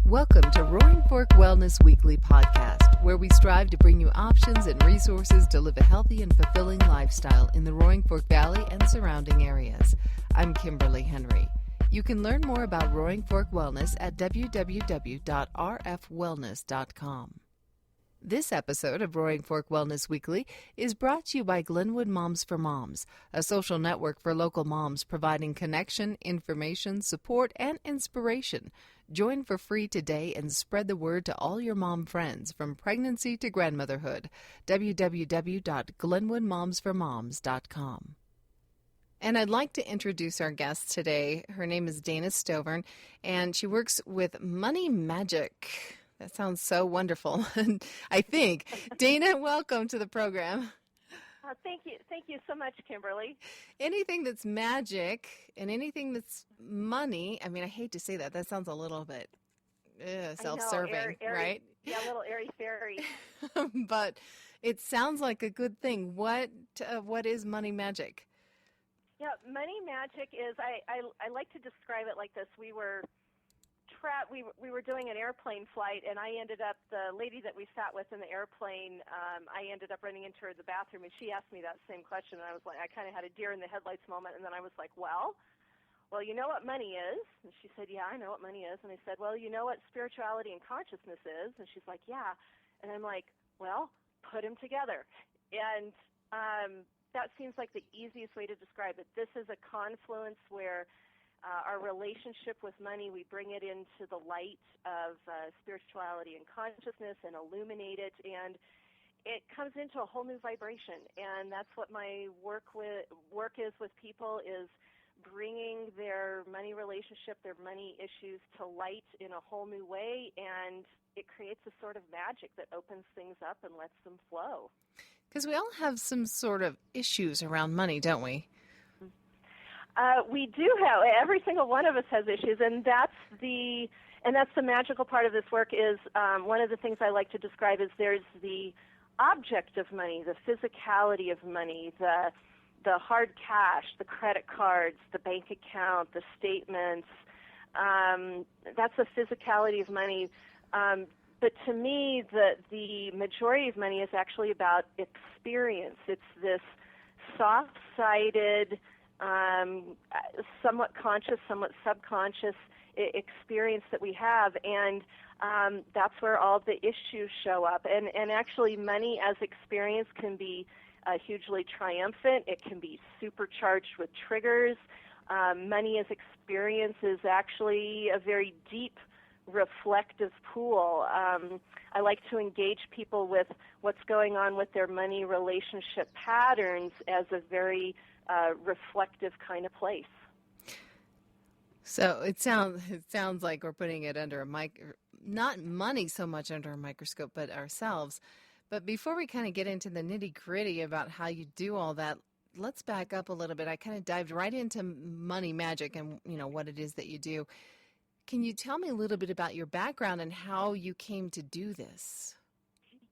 Welcome to Roaring Fork Wellness Weekly podcast, where we strive to bring you options and resources to live a healthy and fulfilling lifestyle in the Roaring Fork Valley and surrounding areas. I'm Kimberly Henrie. You can learn more about Roaring Fork Wellness at www.rfwellness.com. This episode of Roaring Fork Wellness Weekly is brought to you by Glenwood Moms for Moms, a social network for local moms providing connection, information, support, and inspiration. Join for free today and spread the word to all your mom friends from pregnancy to grandmotherhood. www.glenwoodmomsformoms.com. And I'd like to introduce our guest today. Her name is Dana Stovern, and she works with Money Magic. That sounds so wonderful, I think. Dana, welcome to the program. Thank you so much, Kimberly. Anything that's magic and anything that's money, I mean, I hate to say that. That sounds a little bit self-serving, right? Yeah, a little airy-fairy. But it sounds like a good thing. What is money magic? Yeah, money magic is, I like to describe it like this. We were doing an airplane flight, and I ended up, the lady that we sat with in the airplane, I ended up running into her in the bathroom, and she asked me that same question, and I was like, I kind of had a deer in the headlights moment, and then I was like, well, you know what money is? And she said, yeah, I know what money is. And I said, well, you know what spirituality and consciousness is? And she's like, yeah. And I'm like, well, put them together. And that seems like the easiest way to describe it. This is a confluence where our relationship with money, we bring it into the light of spirituality and consciousness and illuminate it, and it comes into a whole new vibration. And that's what my work is with people, is bringing their money relationship, their money issues to light in a whole new way, and it creates a sort of magic that opens things up and lets them flow. Because we all have some sort of issues around money, don't we? We do have, every single one of us has issues, and that's the magical part of this work. Is one of the things I like to describe is there's the object of money, the physicality of money, the hard cash, the credit cards, the bank account, the statements. That's the physicality of money. But to me, the majority of money is actually about experience. It's this soft-sided, somewhat conscious, somewhat subconscious experience that we have, and that's where all the issues show up. And actually, money as experience can be hugely triumphant. It can be supercharged with triggers. Money as experience is actually a very deep, reflective pool. I like to engage people with what's going on with their money relationship patterns as a very reflective kind of place. So it sounds like we're putting it under not money so much under a microscope, but ourselves. But before we kind of get into the nitty-gritty about how you do all that, let's back up a little bit. I kind of dived right into money magic and what it is that you do. Can you tell me a little bit about your background and how you came to do this?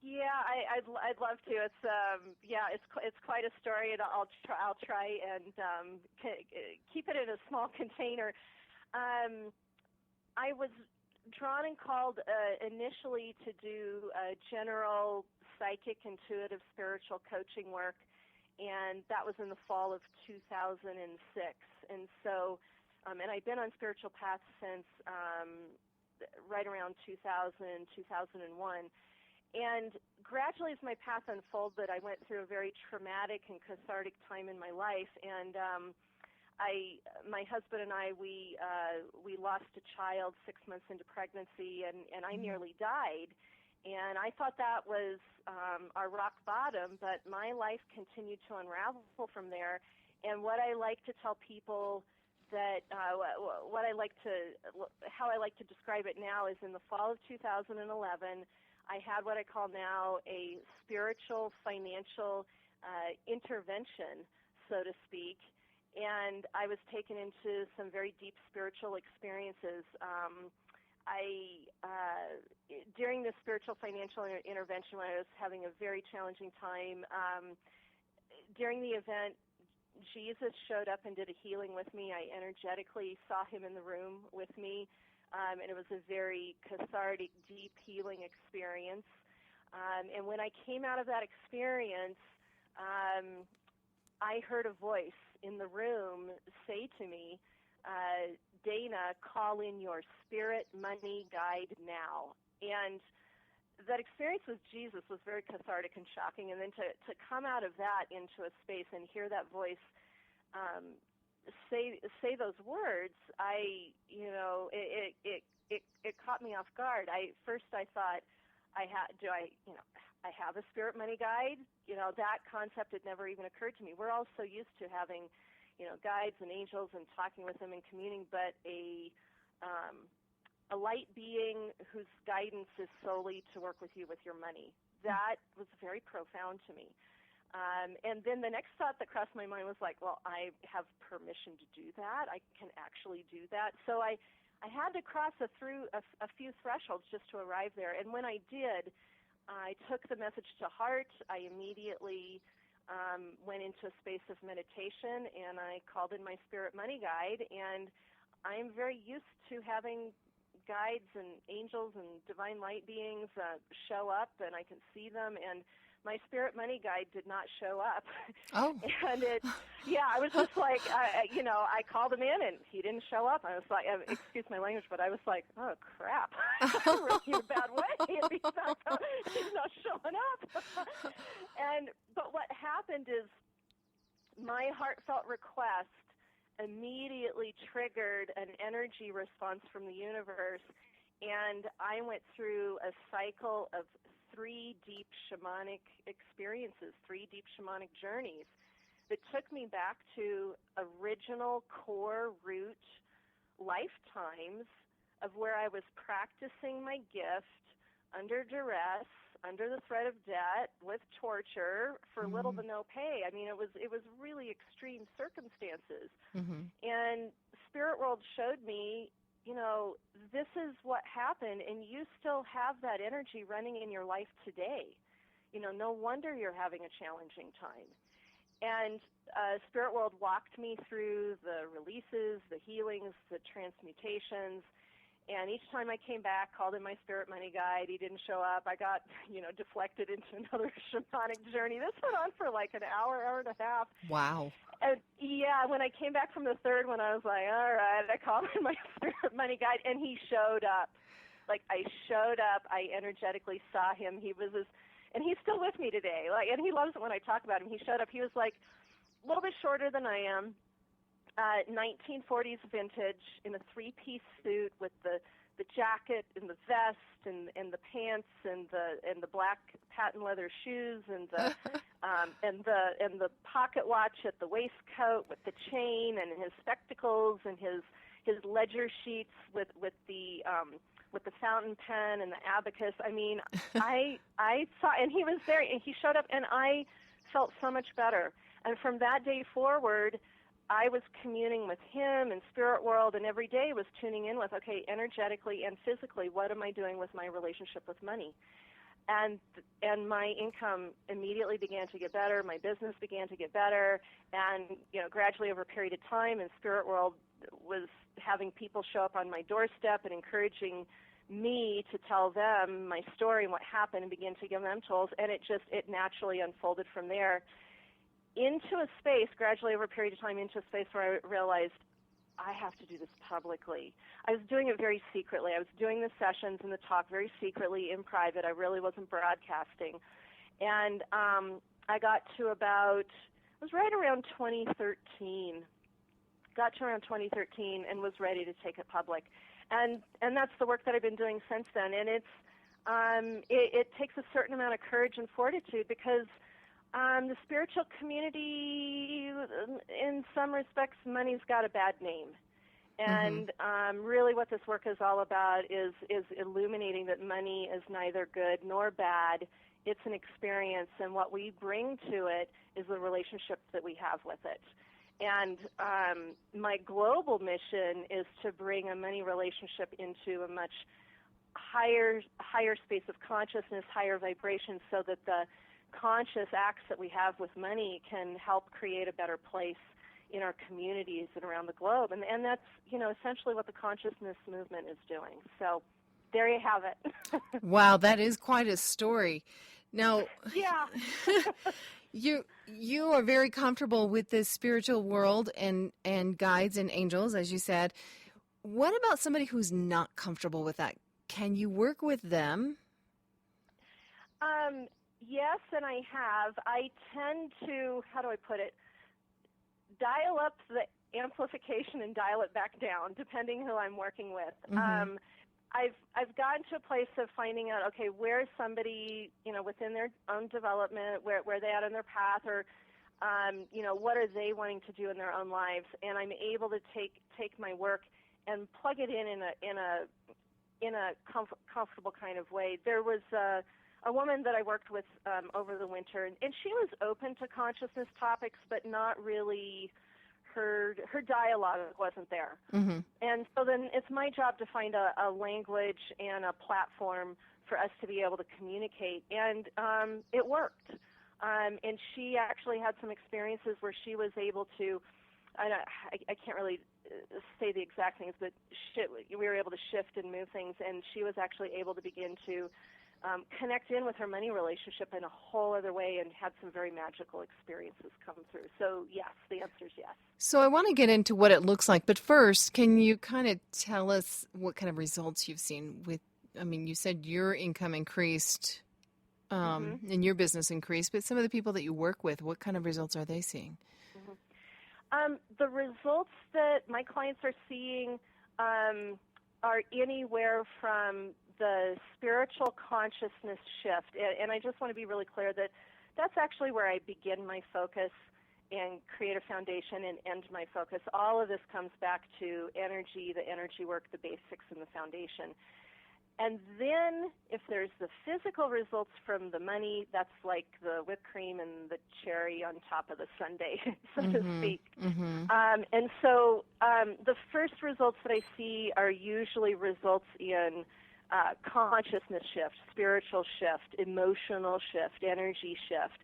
Yeah, I'd love to. It's quite a story, and I'll try and keep it in a small container. I was drawn and called initially to do general psychic, intuitive, spiritual coaching work, and that was in the fall of 2006. And so, and I've been on spiritual paths since right around 2000, 2001. And gradually, as my path unfolded, I went through a very traumatic and cathartic time in my life. And my husband and I, we lost a child 6 months into pregnancy, and I nearly died. And I thought that was our rock bottom, but my life continued to unravel from there. And what I like to tell people that how I like to describe it now is in the fall of 2011. I had what I call now a spiritual financial intervention, so to speak, and I was taken into some very deep spiritual experiences. During this spiritual financial intervention, when I was having a very challenging time, during the event, Jesus showed up and did a healing with me. I energetically saw him in the room with me. and it was a very cathartic, deep healing experience. And when I came out of that experience, I heard a voice in the room say to me, Dana, call in your spirit money guide now. And that experience with Jesus was very cathartic and shocking. And then to come out of that into a space and hear that voice say those words, it caught me off guard. First I thought, I have a spirit money guide? That concept had never even occurred to me. We're all so used to having, guides and angels and talking with them and communing, but a light being whose guidance is solely to work with you with your money. That was very profound to me. And then the next thought that crossed my mind was like, well, I have permission to do that. I can actually do that. So I had to cross a few thresholds just to arrive there. And when I did, I took the message to heart. I immediately went into a space of meditation, and I called in my spirit money guide. And I'm very used to having guides and angels and divine light beings show up, and I can see them. And my spirit money guide did not show up. Oh. And I was just like, I called him in and he didn't show up. I was like, excuse my language, but I was like, oh crap, I'm really in a bad way. He's not showing up. But what happened is my heartfelt request immediately triggered an energy response from the universe, and I went through a cycle of 3 deep shamanic experiences, 3 deep shamanic journeys that took me back to original core root lifetimes of where I was practicing my gift under duress, under the threat of debt, with torture, for little to no pay. I mean, it was really extreme circumstances. Mm-hmm. And Spirit World showed me, this is what happened, and you still have that energy running in your life today. No wonder you're having a challenging time. And Spirit World walked me through the releases, the healings, the transmutations, and each time I came back, called in my spirit money guide, he didn't show up. I got, deflected into another shamanic journey. This went on for like an hour and a half. Wow. And when I came back from the third one, I was like, all right, I called in my spirit money guide, and he showed up. Like, I showed up. I energetically saw him. And he's still with me today. Like, and he loves it when I talk about him. He showed up. He was like a little bit shorter than I am. 1940s vintage, in a 3-piece suit with the jacket and the vest and the pants and the black patent leather shoes and the and the pocket watch at the waistcoat with the chain and his spectacles and his ledger sheets with the fountain pen and the abacus. I mean, I saw, and he was there, and he showed up, and I felt so much better. And from that day forward, I was communing with him and Spirit World, and every day was tuning in with, okay, energetically and physically, what am I doing with my relationship with money? And my income immediately began to get better. My business began to get better, and gradually over a period of time, and Spirit World was having people show up on my doorstep and encouraging me to tell them my story and what happened, and begin to give them tools, and it naturally unfolded from there into a space, gradually over a period of time, into a space where I realized I have to do this publicly. I was doing it very secretly. I was doing the sessions and the talk very secretly in private. I really wasn't broadcasting. And I got to it was right around 2013. Got to around 2013 and was ready to take it public. And that's the work that I've been doing since then. And it takes a certain amount of courage and fortitude, because the spiritual community, in some respects, money's got a bad name. And really what this work is all about is illuminating that money is neither good nor bad. It's an experience, and what we bring to it is the relationship that we have with it. And my global mission is to bring a money relationship into a much higher space of consciousness, higher vibration, so that the conscious acts that we have with money can help create a better place in our communities and around the globe. And that's, essentially what the consciousness movement is doing. So there you have it. Wow, that is quite a story. Now, yeah. you are very comfortable with this spiritual world and guides and angels, as you said. What about somebody who's not comfortable with that? Can you work with them? Yes, and I have. I tend to, how do I put it, dial up the amplification and dial it back down, depending who I'm working with. Mm-hmm. I've gotten to a place of finding out, okay, where is somebody, within their own development, where they at in their path, or what are they wanting to do in their own lives, and I'm able to take my work and plug it in a comfortable kind of way. There was a woman that I worked with over the winter, and she was open to consciousness topics, but not really. Her dialogue wasn't there. Mm-hmm. And so then it's my job to find a language and a platform for us to be able to communicate. And it worked. And she actually had some experiences where she was able to, I can't really say the exact things, but we were able to shift and move things, and she was actually able to begin to connect in with her money relationship in a whole other way, and had some very magical experiences come through. So yes, the answer is yes. So I want to get into what it looks like, but first, can you kind of tell us what kind of results you've seen with, you said your income increased and your business increased, but some of the people that you work with, what kind of results are they seeing? The results that my clients are seeing are anywhere from the spiritual consciousness shift, and I just want to be really clear that that's actually where I begin my focus and create a foundation and end my focus. All of this comes back to energy, the energy work, the basics, and the foundation. And then if there's the physical results from the money, that's like the whipped cream and the cherry on top of the sundae, so to speak. Mm-hmm. And so the first results that I see are usually results in consciousness shift, spiritual shift, emotional shift, energy shift.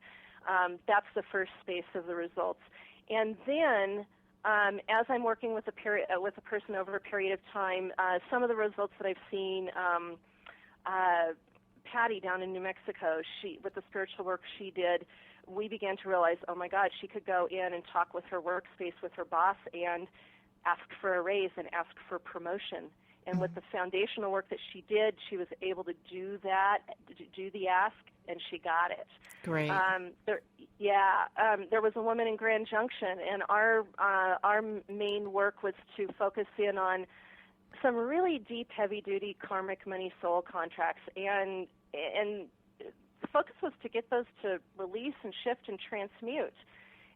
That's the first space of the results. And then as I'm working with a person over a period of time, some of the results that I've seen, Patty down in New Mexico, with the spiritual work she did, we began to realize, oh my God, she could go in and talk with her workspace with her boss and ask for a raise and ask for promotion. And with the foundational work that she did, she was able to do that, do the ask, and she got it. Great. There was a woman in Grand Junction, and our main work was to focus in on some really deep, heavy-duty karmic money soul contracts, and the focus was to get those to release and shift and transmute.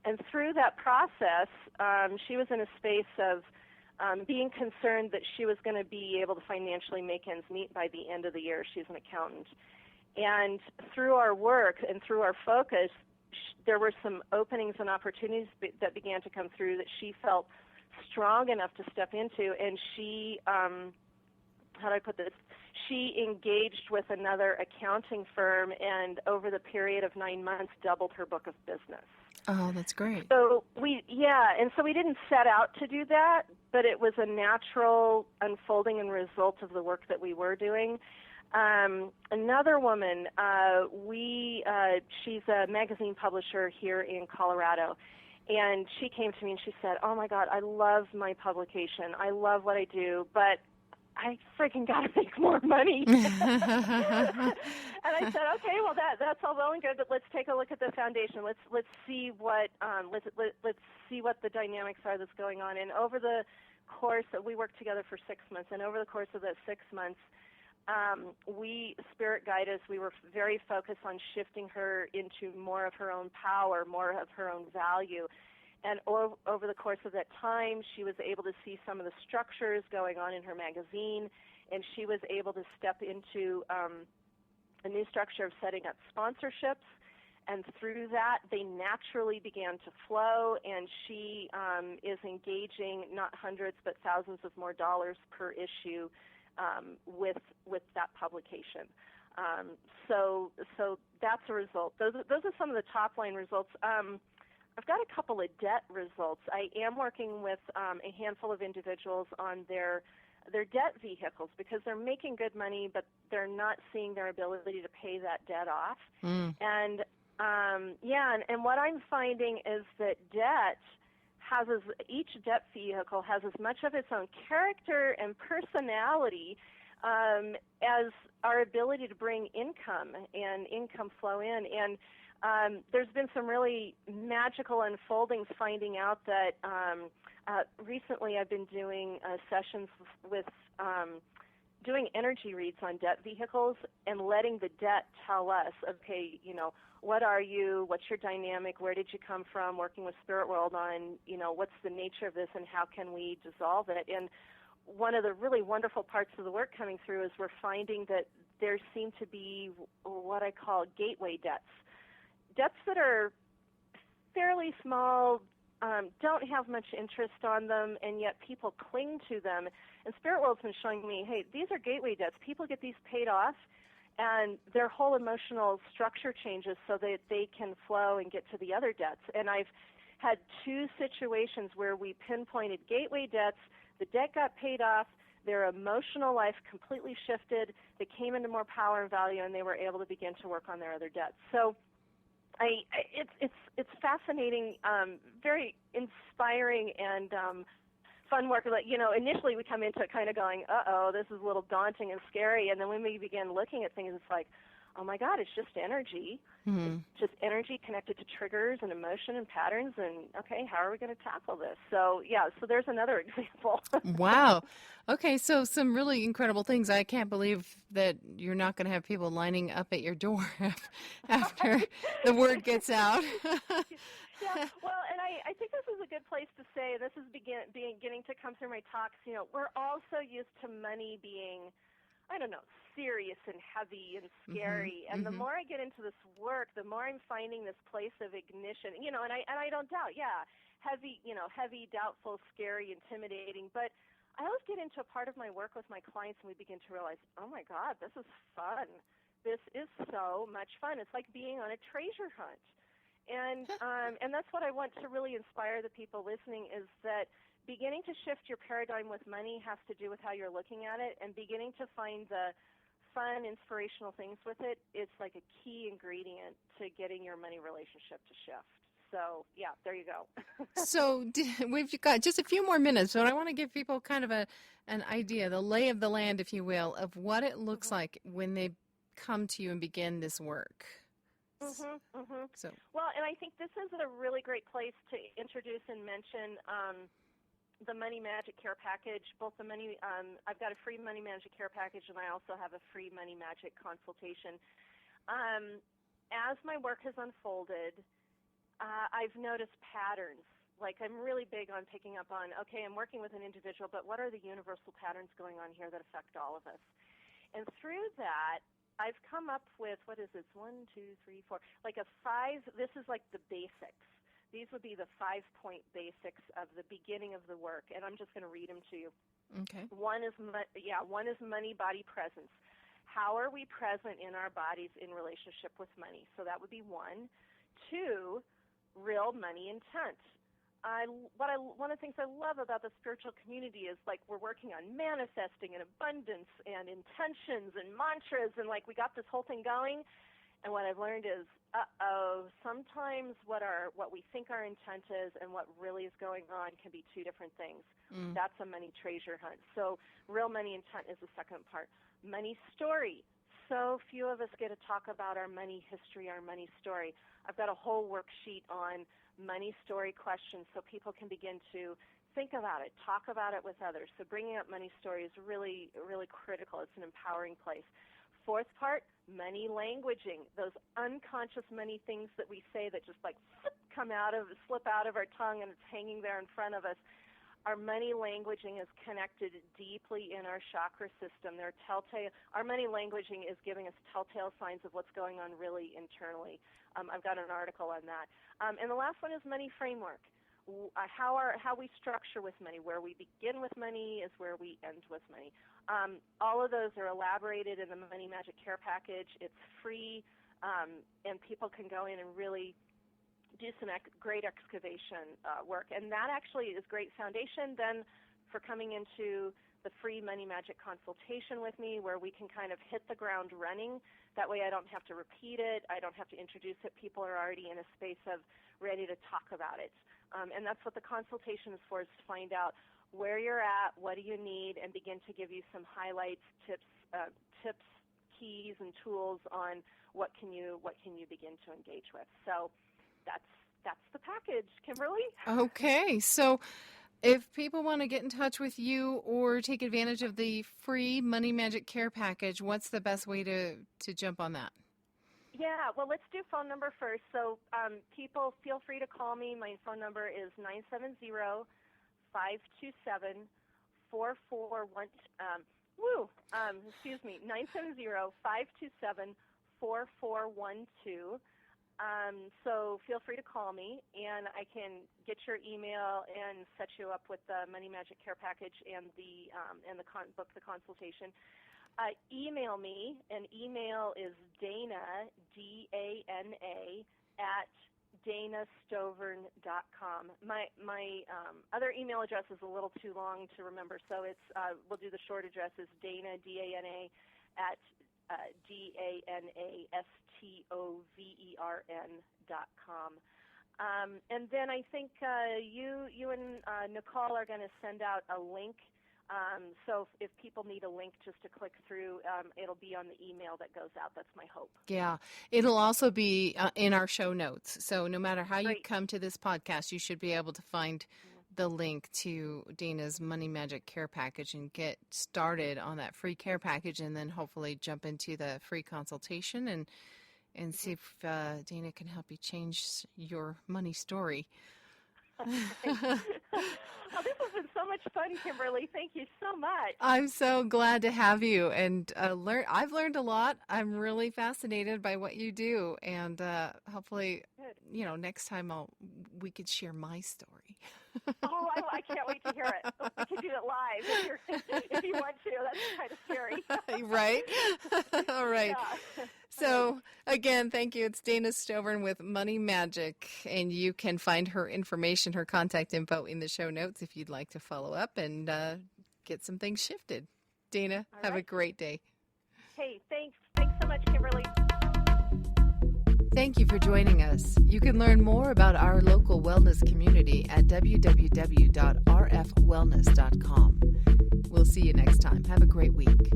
And through that process, she was in a space of being concerned that she was going to be able to financially make ends meet by the end of the year. She's an accountant. And through our work and through our focus, there were some openings and opportunities that began to come through that she felt strong enough to step into. And she, how do I put this? She engaged with another accounting firm, and over the period of 9 months, doubled her book of business. Oh, that's great. So we didn't set out to do that, but it was a natural unfolding and result of the work that we were doing. Another woman, she's a magazine publisher here in Colorado, and she came to me and she said, oh my God, I love my publication. I love what I do, but I freaking got to make more money. And I said, okay, well that's all well and good, but let's take a look at the foundation. Let's see what let's see what the dynamics are that's going on. And over the course, we worked together for 6 months, and over the course of that 6 months, Spirit guided us. We were very focused on shifting her into more of her own power, more of her own value. And over the course of that time, she was able to see some of the structures going on in her magazine, and she was able to step into a new structure of setting up sponsorships. And through that, they naturally began to flow, and she is engaging not hundreds but thousands of more dollars per issue with that publication. So that's a result. Those are some of the top line results. I've got a couple of debt results. I am working with a handful of individuals on their debt vehicles because they're making good money, but they're not seeing their ability to pay that debt off. And and what I'm finding is that each debt vehicle has as much of its own character and personality as our ability to bring income and income flow in. And there's been some really magical unfoldings finding out that recently I've been doing sessions with doing energy reads on debt vehicles and letting the debt tell us, okay, what are you, what's your dynamic, where did you come from, working with Spirit World on, what's the nature of this and how can we dissolve it. And one of the really wonderful parts of the work coming through is we're finding that there seem to be what I call gateway debts. Debts that are fairly small, don't have much interest on them, and yet people cling to them. And Spirit World's been showing me, hey, these are gateway debts. People get these paid off, and their whole emotional structure changes so that they can flow and get to the other debts. And I've had 2 situations where we pinpointed gateway debts. The debt got paid off. Their emotional life completely shifted. They came into more power and value, and they were able to begin to work on their other debts. So it's fascinating, very inspiring and fun work. Initially we come into it kind of going, uh-oh, this is a little daunting and scary, and then when we begin looking at things, it's like, oh my God, it's just energy. It's just energy connected to triggers and emotion and patterns, and okay, how are we going to tackle this? So so there's another example. Wow. Okay, so some really incredible things. I can't believe that you're not going to have people lining up at your door after the word gets out. Well, and I think this is a good place to say, this is beginning to come through my talks, we're all so used to money being, serious and heavy and scary. And the more I get into this work, the more I'm finding this place of ignition. And I don't doubt, heavy, heavy, doubtful, scary, intimidating. But I always get into a part of my work with my clients, and we begin to realize, oh my God, this is fun. This is so much fun. It's like being on a treasure hunt. And that's what I want to really inspire the people listening, is that beginning to shift your paradigm with money has to do with how you're looking at it, and beginning to find the fun, inspirational things with it is like a key ingredient to getting your money relationship to shift. So, there you go. So we've got just a few more minutes, but I want to give people kind of an idea, the lay of the land, if you will, of what it looks like when they come to you and begin this work. So. Well, and I think this is a really great place to introduce and mention the Money Magic Care Package. I've got a free Money Magic Care Package, and I also have a free Money Magic Consultation. As my work has unfolded, I've noticed patterns. Like, I'm really big on picking up on, okay, I'm working with an individual, but what are the universal patterns going on here that affect all of us? And through that, I've come up with, 1, 2, 3, 4, like a 5, this is like the basics. These would be the 5-point basics of the beginning of the work, and I'm just going to read them to you. Okay. One is money, body, presence. How are we present in our bodies in relationship with money? So that would be 1. 2, real money intent. One of the things I love about the spiritual community is, like, we're working on manifesting and abundance and intentions and mantras, and like we got this whole thing going. And what I've learned is, sometimes what we think our intent is and what really is going on can be 2 different things. That's a money treasure hunt. So real money intent is the second part. Money story. So few of us get to talk about our money history, our money story. I've got a whole worksheet on money story questions so people can begin to think about it, talk about it with others. So bringing up money story is really, really critical. It's an empowering place. Fourth part, money languaging, those unconscious money things that we say that just like slip out of our tongue and it's hanging there in front of us. Our money languaging is connected deeply in our chakra system. Our money languaging is giving us telltale signs of what's going on really internally. I've got an article on that. And the last one is money framework. How we structure with money. Where we begin with money is where we end with money. All of those are elaborated in the Money Magic Care Package. It's free, and people can go in and really do some great excavation work. And that actually is great foundation then for coming into the free Money Magic consultation with me, where we can kind of hit the ground running. That way I don't have to repeat it. I don't have to introduce it. People are already in a space of ready to talk about it. And that's what the consultation is for, is to find out where you're at, what do you need, and begin to give you some highlights, tips, keys, and tools on what can you begin to engage with. So that's the package, Kimberly. Okay, so if people want to get in touch with you or take advantage of the free Money Magic Care Package, what's the best way to jump on that? Yeah, well, let's do phone number first. So people, feel free to call me. My phone number is 970-527-4412. 970-527-4412. So feel free to call me, and I can get your email and set you up with the Money Magic Care Package and book the consultation. Email me, and email is Dana, D-A-N-A, at danastovern.com. My other email address is a little too long to remember, so it's we'll do the short address is Dana, D-A-N-A, at DANASTOVERN.com. And then I think you and Nicole are going to send out a link. So if people need a link just to click through, it'll be on the email that goes out. That's my hope. Yeah. It'll also be in our show notes. So no matter how you come to this podcast, you should be able to find the link to Dana's Money Magic Care Package and get started on that free care package, and then hopefully jump into the free consultation and see if Dana can help you change your money story. Oh, this has been so much fun, Kimberly. Thank you so much. I'm so glad to have you, and I've learned a lot. I'm really fascinated by what you do, and hopefully, next time we could share my story. Oh, I can't wait to hear it. We can do it live if you want to. That's kind of scary. Right? All right. Yeah. So, again, thank you. It's Dana Stovern with Money Magic, and you can find her information, her contact info in the show notes if you'd like to follow up and get some things shifted. Dana, have a great day. Hey, thanks. Thanks so much, Kimberly. Thank you for joining us. You can learn more about our local wellness community at www.rfwellness.com. We'll see you next time. Have a great week.